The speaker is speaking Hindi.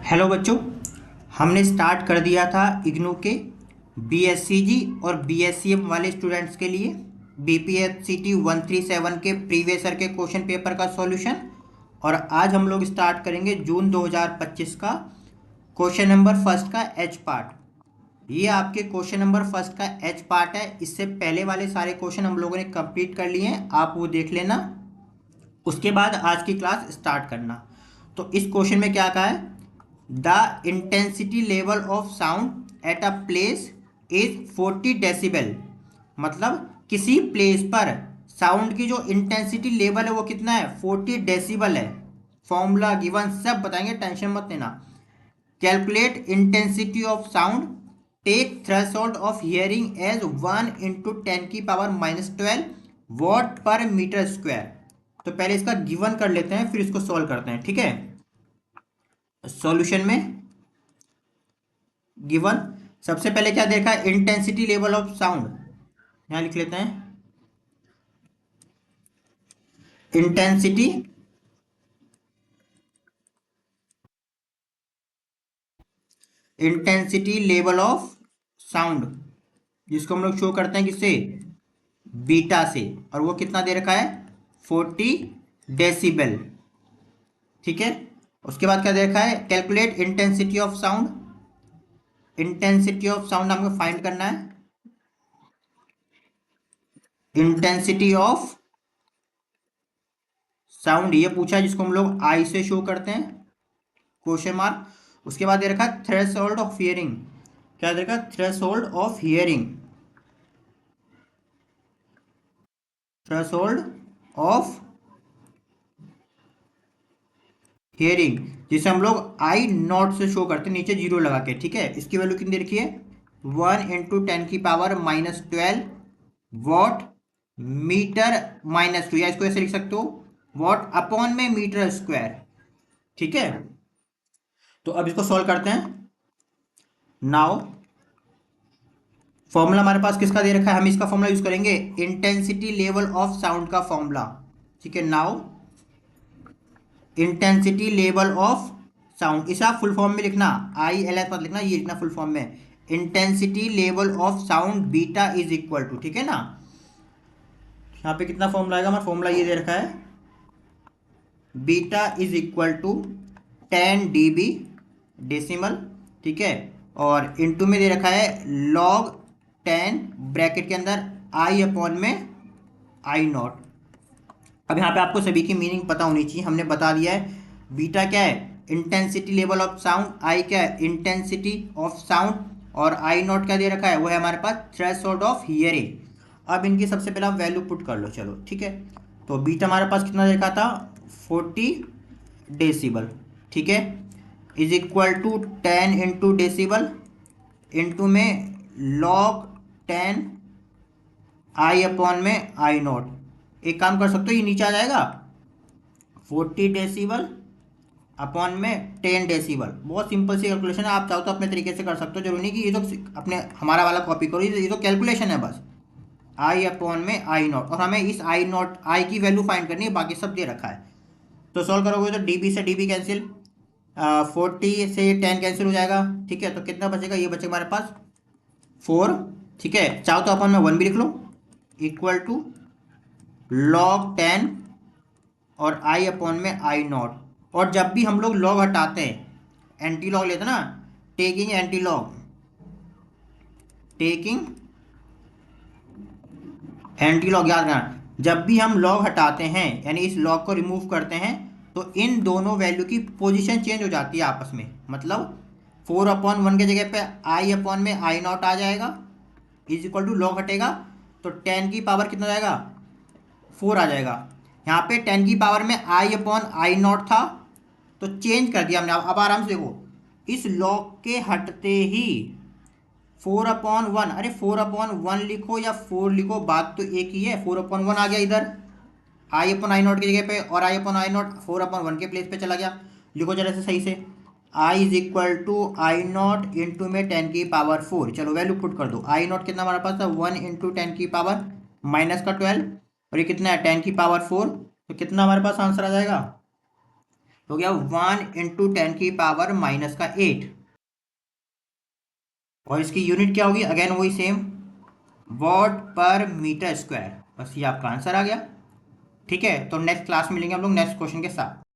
हेलो बच्चों। हमने स्टार्ट कर दिया था इग्नू के बीएससीजी और बीएससीएम वाले स्टूडेंट्स के लिए बीपीएससीटी 137 के प्रीवियस ईयर के क्वेश्चन पेपर का सॉल्यूशन। और आज हम लोग स्टार्ट करेंगे जून 2025 का क्वेश्चन नंबर फर्स्ट का एच पार्ट। ये आपके क्वेश्चन नंबर फर्स्ट का एच पार्ट है। इससे पहले वाले सारे क्वेश्चन हम लोगों ने कंप्लीट कर लिए हैं, आप वो देख लेना, उसके बाद आज की क्लास स्टार्ट करना। तो इस क्वेश्चन में क्या कहा है, the intensity level of sound at a place is 40 decibel. मतलब किसी प्लेस पर साउंड की जो इंटेंसिटी लेवल है वो कितना है, 40 डेसिबल है। फॉर्मूला गिवन सब बताएंगे, टेंशन मत लेना। Calculate intensity of sound, take threshold of hearing as 1 × 10⁻12 watt per meter square. तो पहले इसका गिवन कर लेते हैं, फिर इसको सॉल्व करते हैं, ठीक है। सॉल्यूशन में गिवन सबसे पहले क्या देखा, इंटेंसिटी लेवल ऑफ साउंड। यहां लिख लेते हैं intensity intensity level of sound, जिसको हम लोग शो करते हैं किससे, बीटा से, और वो कितना दे रखा है, 40 डेसिबल, ठीक है। उसके बाद क्या दे रखा है, calculate intensity of sound. Intensity of sound हमको फाइंड करना है। इंटेंसिटी ऑफ साउंड ये पूछा है, जिसको हम लोग आई से शो करते हैं, क्वेश्चन मार्क। उसके बाद दे रखा है थ्रेशोल्ड ऑफ हियरिंग। क्या दे रखा है, threshold of hearing, threshold of hearing, जिसे हम लोग आई नॉट से शो करते हैं, नीचे जीरो लगा के, ठीक है। इसकी वैल्यू कितनी रखी है, 1 × 10⁻12 वॉट मीटर -2, या इसको ऐसे लिख सकते हो, वॉट अपॉन में मीटर स्क्वायर, ठीक है। तो अब इसको सॉल्व करते हैं। नाउ फॉर्मूला हमारे पास किसका दे रखा है, हम इसका फॉर्मूला यूज करेंगे, इंटेंसिटी लेवल ऑफ साउंड का फॉर्मूला, ठीक है। Now intensity level of sound, इसे आप फुल फॉर्म में लिखना, ILS मत लिखना, ये लिखना फुल फॉर्म में, intensity level of sound beta is equal to, ठीक है ना। यहाँ पे कितना फॉर्मूला आएगा, हमारा फॉर्मूला ये दे रखा है, beta is equal to 10 dB decimal, ठीक है। और इनटू में दे रखा है log 10 ब्रैकेट के अंदर आई अपॉन में आई नॉट। अब यहाँ पे आपको सभी की मीनिंग पता होनी चाहिए, हमने बता दिया है। बीटा क्या है, इंटेंसिटी लेवल ऑफ साउंड, आई क्या है, इंटेंसिटी ऑफ साउंड, और आई नॉट क्या दे रखा है, वो है हमारे पास थ्रेशोल्ड ऑफ हियरिंग। अब इनकी सबसे पहले आप वैल्यू पुट कर लो, चलो ठीक है। तो बीटा हमारे पास कितना देखा था, 40 डेसिबल, ठीक है, is equal to 10 × decibel into में log 10 आई अपॉन में आई नॉट। एक काम कर सकते हो, ये नीचे आ जाएगा, 40 डेसिबल अपॉन में 10 डेसिबल। बहुत सिंपल सी कैलकुलेशन है, आप चाहो तो अपने तरीके से कर सकते हो, जरूरी नहीं कि ये तो अपने हमारा वाला कॉपी करो, ये तो कैलकुलेशन है बस, आई अपॉन में आई नॉट। और हमें इस आई नॉट, आई की वैल्यू फाइंड करनी है, बाकी सब दे रखा है। तो सॉल्व करोगे तो डीबी से डीबी कैंसिल, 40 से 10 कैंसिल हो जाएगा, ठीक है। तो कितना बचेगा, ये बचेगा हमारे पास 4, ठीक है। चाहो तो अपन में 1 भी लिख लो, इक्वल टू log 10 और आई अपॉन में आई नॉट। और जब भी हम लोग लॉग हटाते हैं, एंटी लॉग लेते हैं ना, taking anti log, taking anti log, याद रखना, जब भी हम लॉग हटाते हैं यानी इस लॉग को रिमूव करते हैं, तो इन दोनों वैल्यू की पोजीशन चेंज हो जाती है आपस में। मतलब 4/1 के जगह पे आई अपॉन में आई नॉट आ जाएगा, इज इक्वल टू लॉग हटेगा तो 10 की पावर कितना जाएगा, 4 आ जाएगा। यहाँ पे 10 की पावर में आई अपॉन आई नॉट था, तो चेंज कर दिया हमने। अब आराम से देखो, इस लॉग के हटते ही 4/1, अरे 4/1 लिखो या 4 लिखो, बात तो एक ही है। 4/1 आ गया इधर आई अपॉन आई नॉट की जगह पे, और आई अपॉन आई नॉट 4/1 के प्लेस पे चला गया। लिखो जरा से सही से, I is equal to I naught into में 10 की पावर 4। चलो वैल्यू पुट कर दो, आई नॉट कितना हमारे पास था, 1 × 10 की पावर -12, और ये कितना है 10 की पावर 4, तो कितना हमारे पास आंसर आ जाएगा, तो हो गया 1 × 10⁻⁻8। और इसकी यूनिट क्या होगी, अगेन वही same, what per meter square. बस ये आपका आंसर आ गया। ठीक है, तो नेक्स्ट क्लास मिलेंगे हम लोग नेक्स्ट क्वेश्चन के साथ।